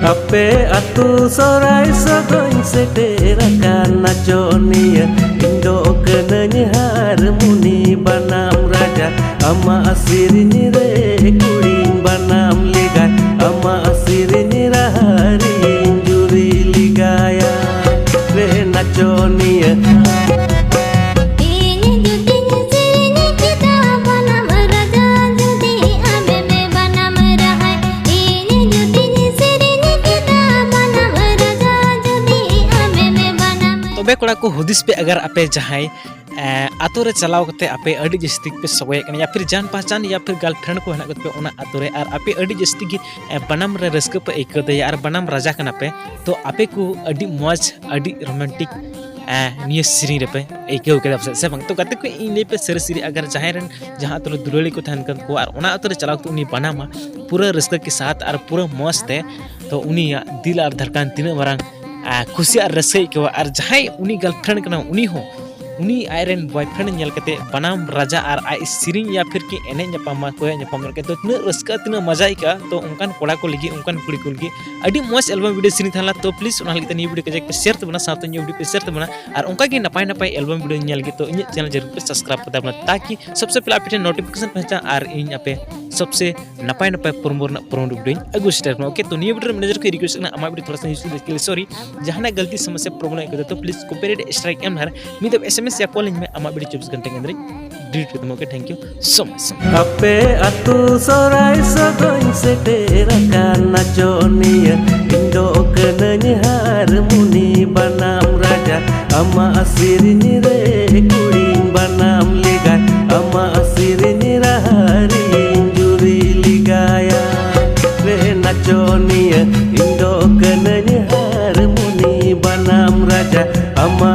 Ape atu sorai sogoin seterakan naconia Indo kenanya harmoni banam raja Ama asirnya re kuring banam ligai Ama asirnya rahari juri ligaya Re naconia तबे कोड़ा को हुदिस पे अगर आपे जहां आतो रे चलाव कते आपे अडी जस्ती पे सगोय कने या फिर जान पहचान या फिर गर्लफ्रेंड को हना पे ओना आतो रे और आपे अडी जस्ती की बनम रे रस्क पे एक दे यार बनम राजा कना पे तो आपे को अडी मौज अडी रोमांटिक निय सिरी रे पे एकेउ के से बंग तो कते को इन पे सर सिरी अगर जहां रन जहां तो दुरली को थान कन को और ओना आतो रे चलाव तो उनी बनामा पूरा रस्क के साथ और पूरा मस्त है तो उनी दिल और धड़कन तीन बरंग खुशी और रस्क के और जहां उनी गर्लफ्रेंड कना उनी हो उनी आयरन बॉयफ्रेंड नेल कते बनाम राजा और आई सिरिंग या फिर कि एने न्यापामा को न्यापाम के तो तिना रस्का तिना मजा आइका तो उनकान कोड़ा को लगी उनकान कुड़ी को लगी अडी मस्त एल्बम वीडियो सिरिंग थाला तो प्लीज उना लगी नी वीडियो के पे शेयर तबना साथ नी वीडियो पे शेयर तबना और उनका की नपाय नपाय एल्बम वीडियो नेल के तो इन चैनल जरूर पे सब्सक्राइब कर देबना ताकि सबसे पहले आपे नोटिफिकेशन पहुंचा और इन आपे सबसे नपाय नपाय प्रोमो वीडियो अगु स्टार्ट ओके तो नी वीडियो मैनेजर को रिक्वेस्ट करना अमा वीडियो थोड़ा सा यूज के सॉरी जहां गलती समस्या प्रॉब्लम कर तो प्लीज कॉपीराइट स्ट्राइक एम हर मी तो एसएमएस या कॉल में अमा वीडियो 24 घंटे के अंदर डिलीट कर दूंगा okay thank you so much Ape atu sorai sogoin seterakan naconia Indo kenanya harmoni banam raja Ama asirnya re kuring banam ligai Ama asirnya rahari juri ligaya Re naconia Indo kenanya harmoni banam raja Ama